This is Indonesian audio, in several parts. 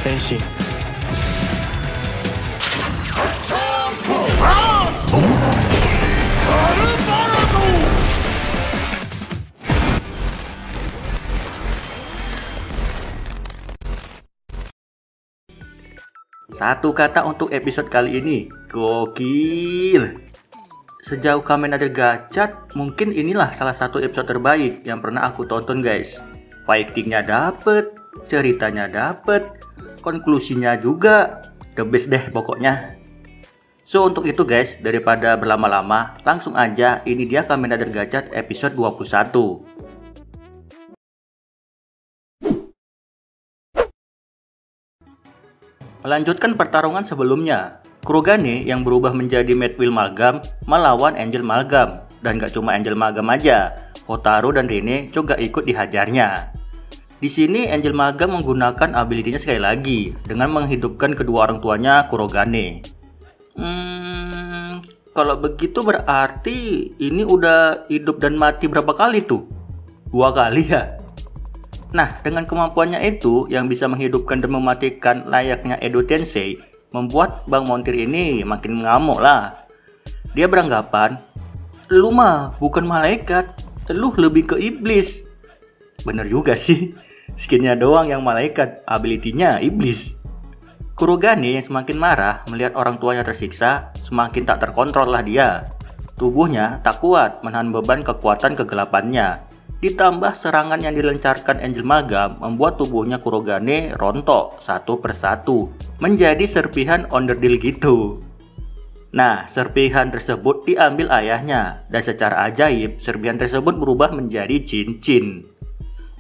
変身。 Satu kata untuk episode kali ini, gokil. Sejauh Kamen Rider Gachat, mungkin inilah salah satu episode terbaik yang pernah aku tonton guys. Fightingnya dapet, ceritanya dapet, konklusinya juga the best deh pokoknya. So untuk itu guys, daripada berlama-lama, langsung aja ini dia Kamen Rider Gachat episode 21. Melanjutkan pertarungan sebelumnya, Kurogane yang berubah menjadi Mad Wheel Malgam melawan Angel Malgam. Dan gak cuma Angel Malgam aja, Hotaru dan Rene juga ikut dihajarnya. Di sini Angel Malgam menggunakan ability-nya sekali lagi dengan menghidupkan kedua orang tuanya Kurogane. Kalau begitu berarti ini udah hidup dan mati berapa kali tuh? 2 kali ya? Nah, dengan kemampuannya itu yang bisa menghidupkan dan mematikan layaknya Edo Tensei, membuat Bang Montir ini makin ngamuk lah. Dia beranggapan, lu mah bukan malaikat, lu lebih ke iblis. Bener juga sih, skinnya doang yang malaikat, ability-nya iblis. Kurogane yang semakin marah melihat orang tuanya tersiksa, semakin tak terkontrol lah dia. Tubuhnya tak kuat menahan beban kekuatan kegelapannya. Ditambah serangan yang dilancarkan Angel Malgam membuat tubuhnya Kurogane rontok satu persatu menjadi serpihan onderdil gitu. Nah, serpihan tersebut diambil ayahnya dan secara ajaib serpihan tersebut berubah menjadi cincin.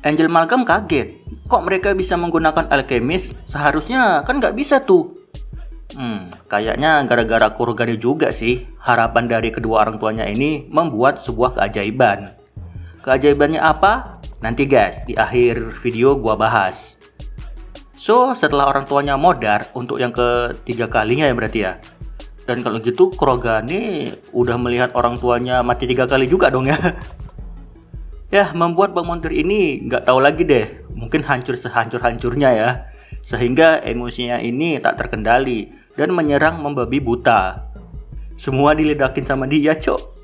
Angel Malgam kaget, kok mereka bisa menggunakan alkemis? Seharusnya kan nggak bisa tuh. Kayaknya gara-gara Kurogane juga sih. Harapan dari kedua orang tuanya ini membuat sebuah keajaiban. Keajaibannya apa? Nanti guys, di akhir video gua bahas. So, setelah orang tuanya modar untuk yang ketiga kalinya ya berarti ya. Dan kalau gitu Kurogane udah melihat orang tuanya mati 3 kali juga dong ya. Ya, membuat Bang Montir ini nggak tahu lagi deh. Mungkin hancur sehancur-hancurnya ya. Sehingga emosinya ini tak terkendali dan menyerang membabi buta. Semua diledakin sama dia, cok.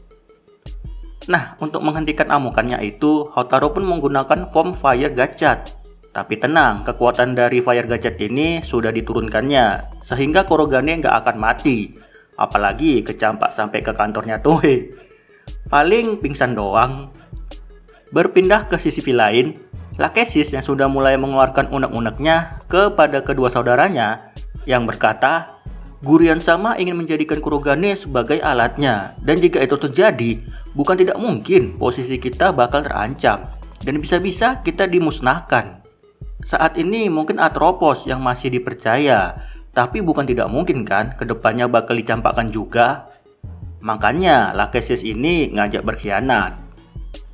Nah, untuk menghentikan amukannya itu, Hotaru pun menggunakan form Fire Gachat. Tapi tenang, kekuatan dari Fire Gachat ini sudah diturunkannya, sehingga Kurogane nggak akan mati. Apalagi kecampak sampai ke kantornya Toei. Paling pingsan doang. Berpindah ke sisi lain, Lachesis yang sudah mulai mengeluarkan unek-uneknya kepada kedua saudaranya, yang berkata, Gurian sama ingin menjadikan Kurogane sebagai alatnya, dan jika itu terjadi, bukan tidak mungkin posisi kita bakal terancam, dan bisa-bisa kita dimusnahkan. Saat ini mungkin Atropos yang masih dipercaya, tapi bukan tidak mungkin kan kedepannya bakal dicampakkan juga. Makanya Lachesis ini ngajak berkhianat.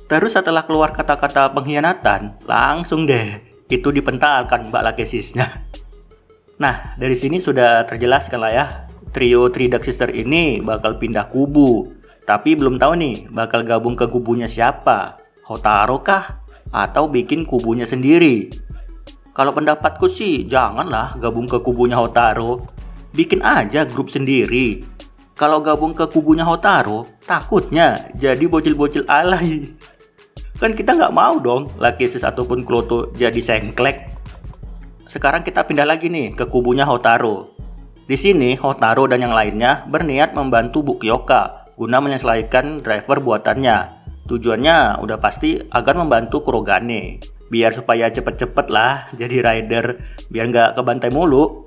Terus setelah keluar kata-kata pengkhianatan, langsung deh itu dipentalkan Mbak Lachesisnya. Nah, dari sini sudah terjelaskan lah ya, trio Three Dark Sister ini bakal pindah kubu. Tapi belum tahu nih, bakal gabung ke kubunya siapa? Hotaru kah? Atau bikin kubunya sendiri? Kalau pendapatku sih, janganlah gabung ke kubunya Hotaru. Bikin aja grup sendiri. Kalau gabung ke kubunya Hotaru, takutnya jadi bocil-bocil alay. Kan kita nggak mau dong, Lachesis ataupun Kloto jadi sengklek. Sekarang kita pindah lagi nih ke kubunya Hotaru. Di sini Hotaru dan yang lainnya berniat membantu Bukioka guna menyelesaikan driver buatannya. Tujuannya udah pasti agar membantu Kurogane, biar supaya cepet-cepet lah jadi rider, biar nggak kebantai mulu.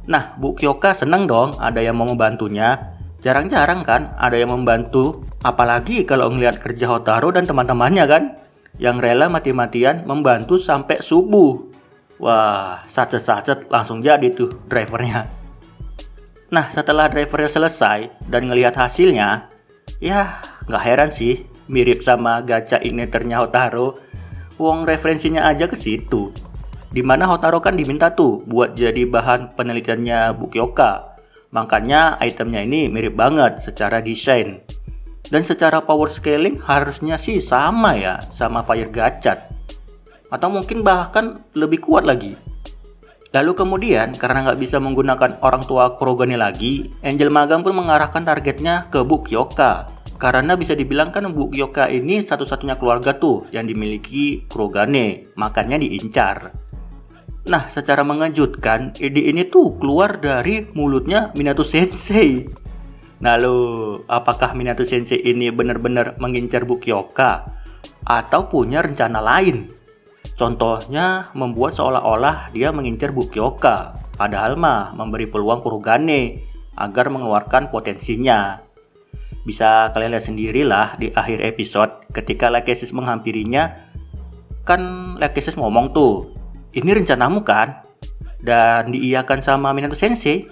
Nah, Bukioka seneng dong ada yang mau membantunya. Jarang-jarang kan ada yang membantu, apalagi kalau ngeliat kerja Hotaru dan teman-temannya kan, yang rela mati-matian membantu sampai subuh. Wah, sacet-sacet langsung jadi tuh drivernya. Nah, setelah drivernya selesai dan ngelihat hasilnya, ya nggak heran sih mirip sama gacha ignitornya Hotaru. Wong referensinya aja ke situ. Dimana Hotaru kan diminta tuh buat jadi bahan penelitiannya Bukioka. Makanya itemnya ini mirip banget secara desain. Dan secara power scaling harusnya sih sama ya sama Fire Gachat. Atau mungkin bahkan lebih kuat lagi. Lalu kemudian, karena nggak bisa menggunakan orang tua Kurogane lagi, Angel Magam pun mengarahkan targetnya ke Bu Kyoka. Karena bisa dibilang kan Bu Kyoka ini satu-satunya keluarga tuh yang dimiliki Kurogane, makanya diincar. Nah, secara mengejutkan, ide ini tuh keluar dari mulutnya Minato Sensei. Nah lo, apakah Minato Sensei ini benar-benar mengincar Bu Kyoka? Atau punya rencana lain? Contohnya, membuat seolah-olah dia mengincar Bu Kyoka, padahal mah memberi peluang Kurogane agar mengeluarkan potensinya. Bisa kalian lihat sendirilah di akhir episode ketika Lachesis menghampirinya. Kan Lachesis ngomong tuh, ini rencanamu kan? Dan diiyakan sama Minato Sensei.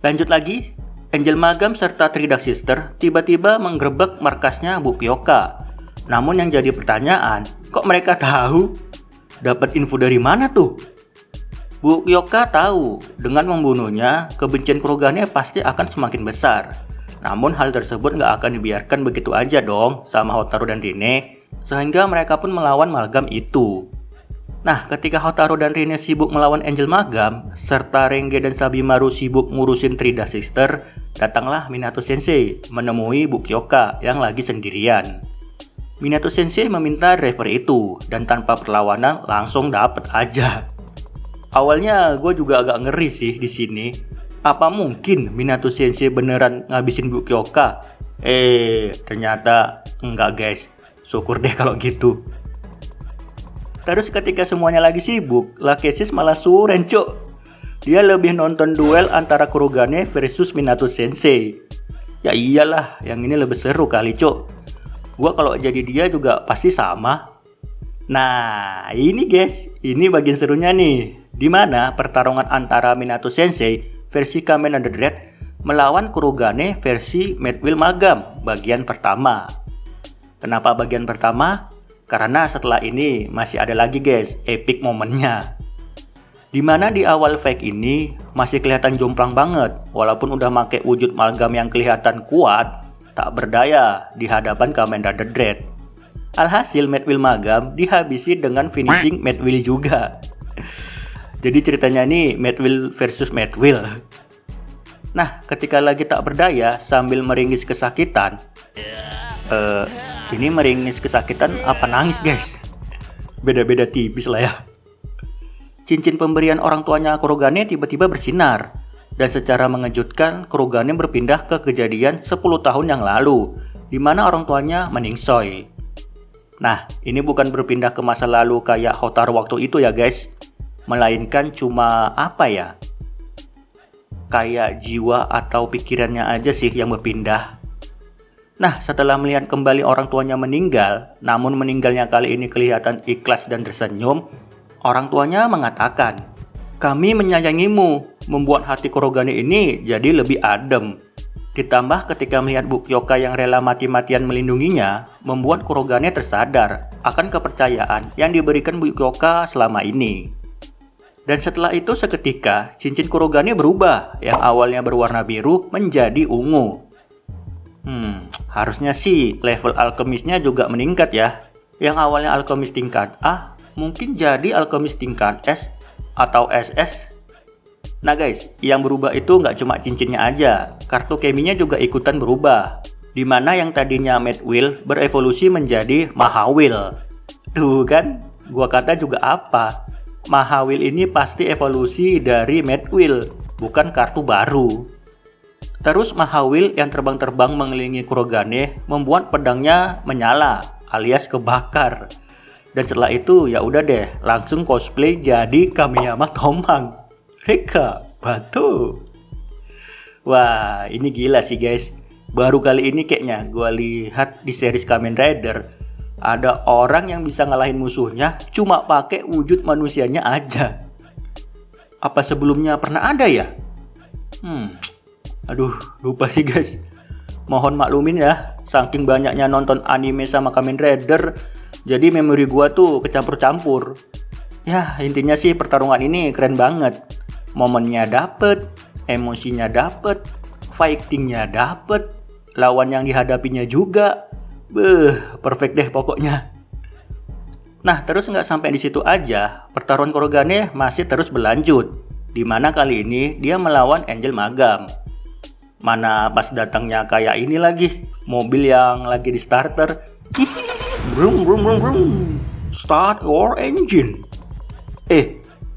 Lanjut lagi, Angel Magam serta Three Dark Sister tiba-tiba menggerebek markasnya Bu Kyoka. Namun yang jadi pertanyaan, kok mereka tahu? Dapat info dari mana tuh? Bu Kyoka tahu, dengan membunuhnya, kebencian Kurogane pasti akan semakin besar. Namun hal tersebut nggak akan dibiarkan begitu aja dong sama Hotaru dan Rine, sehingga mereka pun melawan Magam itu. Nah, ketika Hotaru dan Rine sibuk melawan Angel Magam, serta Renge dan Sabimaru sibuk ngurusin Three Dark Sister, datanglah Minato Sensei menemui Bu Kyoka yang lagi sendirian. Minato Sensei meminta driver itu, dan tanpa perlawanan langsung dapet aja. Awalnya gue juga agak ngeri sih di sini. Apa mungkin Minato Sensei beneran ngabisin Bu Kyoka? Ternyata enggak guys. Syukur deh kalau gitu. Terus ketika semuanya lagi sibuk, Lachesis malah suren cuk. Dia lebih nonton duel antara Kurogane versus Minato Sensei. Ya iyalah, yang ini lebih seru kali cuk. Gua kalau jadi dia juga pasti sama. Nah, ini guys, ini bagian serunya nih. Dimana pertarungan antara Minato Sensei versi Kamen Rider Dread melawan Kurogane versi Mad Wheel Magam bagian pertama. Kenapa bagian pertama? Karena setelah ini masih ada lagi guys, epic momennya. Dimana di awal fight ini masih kelihatan jomplang banget, walaupun udah make wujud Magam yang kelihatan kuat, tak berdaya di hadapan Kamen Rider Dread. Alhasil Mad Wheel Magam dihabisi dengan finishing Mad Wheel juga. Jadi ceritanya ini Mad Wheel versus Mad Wheel. Nah, ketika lagi tak berdaya sambil meringis kesakitan. Ini meringis kesakitan apa nangis guys? Beda-beda tipis lah ya. Cincin pemberian orang tuanya Kurogane tiba-tiba bersinar. Dan secara mengejutkan, Kurogane berpindah ke kejadian 10 tahun yang lalu, di mana orang tuanya meningsoy. Nah, ini bukan berpindah ke masa lalu kayak Hotaru waktu itu ya guys. Melainkan cuma apa ya? Kayak jiwa atau pikirannya aja sih yang berpindah. Nah, setelah melihat kembali orang tuanya meninggal, namun meninggalnya kali ini kelihatan ikhlas dan tersenyum, orang tuanya mengatakan, "Kami menyayangimu, membuat hati Kurogane ini jadi lebih adem." Ditambah ketika melihat Bu Kyoka yang rela mati-matian melindunginya, membuat Kurogane tersadar akan kepercayaan yang diberikan Bu Kyoka selama ini. Dan setelah itu seketika, cincin Kurogane berubah, yang awalnya berwarna biru menjadi ungu. Harusnya sih level alkemisnya juga meningkat ya. Yang awalnya alkemis tingkat A, mungkin jadi alkemis tingkat S atau SS. Nah guys, yang berubah itu nggak cuma cincinnya aja, kartu keminya juga ikutan berubah. Dimana yang tadinya Mad Wheel berevolusi menjadi Mahawheel. Tuh kan, gua kata juga apa? Mahawheel ini pasti evolusi dari Mad Wheel, bukan kartu baru. Terus Mahawheel yang terbang-terbang mengelilingi Kurogane membuat pedangnya menyala alias kebakar. Dan setelah itu ya udah deh, langsung cosplay jadi Kameyama Tomang. Reka Batu. Wah, ini gila sih guys. Baru kali ini kayaknya gue lihat di series Kamen Rider ada orang yang bisa ngalahin musuhnya cuma pakai wujud manusianya aja. Apa sebelumnya pernah ada ya? Aduh, lupa sih guys. Mohon maklumin ya, saking banyaknya nonton anime sama Kamen Rider, jadi memori gua tuh kecampur-campur. Ya, intinya sih pertarungan ini keren banget. Momennya dapet, emosinya dapet, fightingnya dapet, lawan yang dihadapinya juga. Perfect deh pokoknya. Nah, terus nggak sampai di situ aja, pertarungan Kurogane masih terus berlanjut. Dimana kali ini dia melawan Angel Magam. Mana pas datangnya kayak ini lagi, mobil yang lagi di starter. Brum brum brum brum. Start your engine.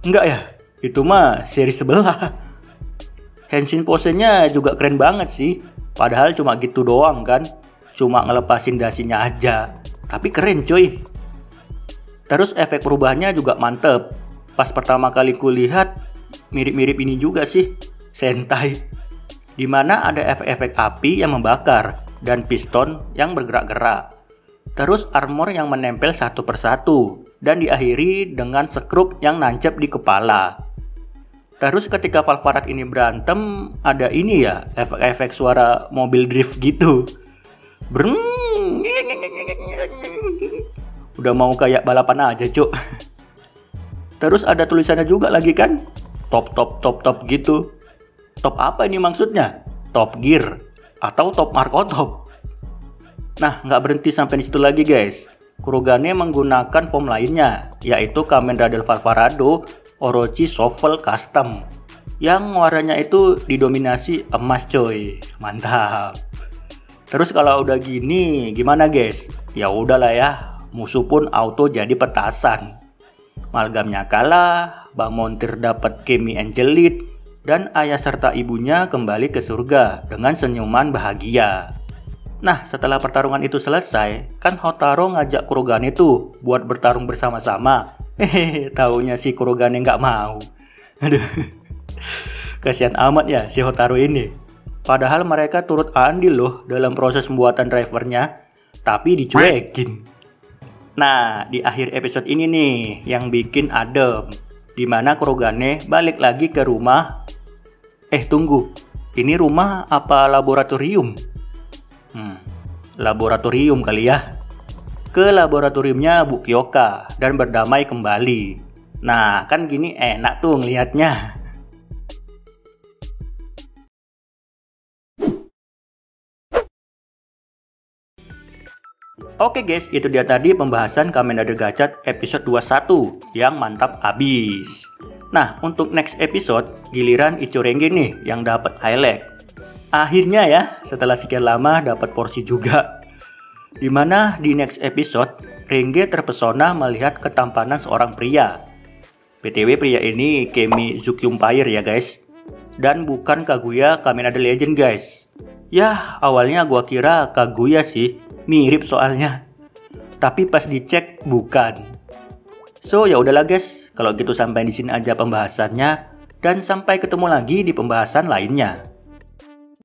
Enggak ya? Itu mah seri sebelah. Henshin pose-nya juga keren banget sih. Padahal cuma gitu doang kan. Cuma ngelepasin dasinya aja. Tapi keren coy. Terus efek perubahannya juga mantep. Pas pertama kali kulihat, mirip-mirip ini juga sih, Sentai. Dimana ada efek-efek api yang membakar dan piston yang bergerak-gerak. Terus armor yang menempel satu persatu dan diakhiri dengan sekrup yang nancep di kepala. Terus ketika Valvarat ini berantem, ada ini ya, efek-efek suara mobil drift gitu. Brrrr. Udah mau kayak balapan aja cuk. Terus ada tulisannya juga lagi kan, top gitu. Top apa ini maksudnya? Top Gear atau Top Marco Top? Nah, nggak berhenti sampai di situ lagi guys. Kurogane menggunakan form lainnya, yaitu Kamen Rider Valvarado Orochi Shuffle Custom, yang warnanya itu didominasi emas coy. Mantap. Terus kalau udah gini, gimana guys? Ya udahlah ya. Musuh pun auto jadi petasan. Malgamnya kalah, Bang Montir dapat Kemi Angelit, dan ayah serta ibunya kembali ke surga dengan senyuman bahagia. Nah, setelah pertarungan itu selesai, kan Hotaru ngajak Kurogane tuh buat bertarung bersama-sama. Taunya si Kurogane nggak mau. Aduh, kasihan amat ya si Hotaru ini. Padahal mereka turut andil loh dalam proses pembuatan drivernya, tapi dicuekin. Nah, di akhir episode ini nih yang bikin adem, dimana Kurogane balik lagi ke rumah. Tunggu, ini rumah apa laboratorium? Laboratorium kali ya. Ke laboratoriumnya Bu Kyoka dan berdamai kembali. Nah, kan gini enak tuh ngelihatnya. Oke guys, itu dia tadi pembahasan Kamen Rider Gachat episode 21 yang mantap abis. Nah, untuk next episode, giliran Ichurenge nih yang dapat highlight. Akhirnya ya, setelah sekian lama dapat porsi juga. Dimana di next episode, Renge terpesona melihat ketampanan seorang pria. BTW pria ini Kemi Zukyumpire ya guys. Dan bukan Kaguya Kamen Rider Legend guys. Ya, awalnya gua kira Kaguya sih. Mirip soalnya. Tapi pas dicek bukan. So ya udahlah guys, kalau gitu sampai di sini aja pembahasannya dan sampai ketemu lagi di pembahasan lainnya.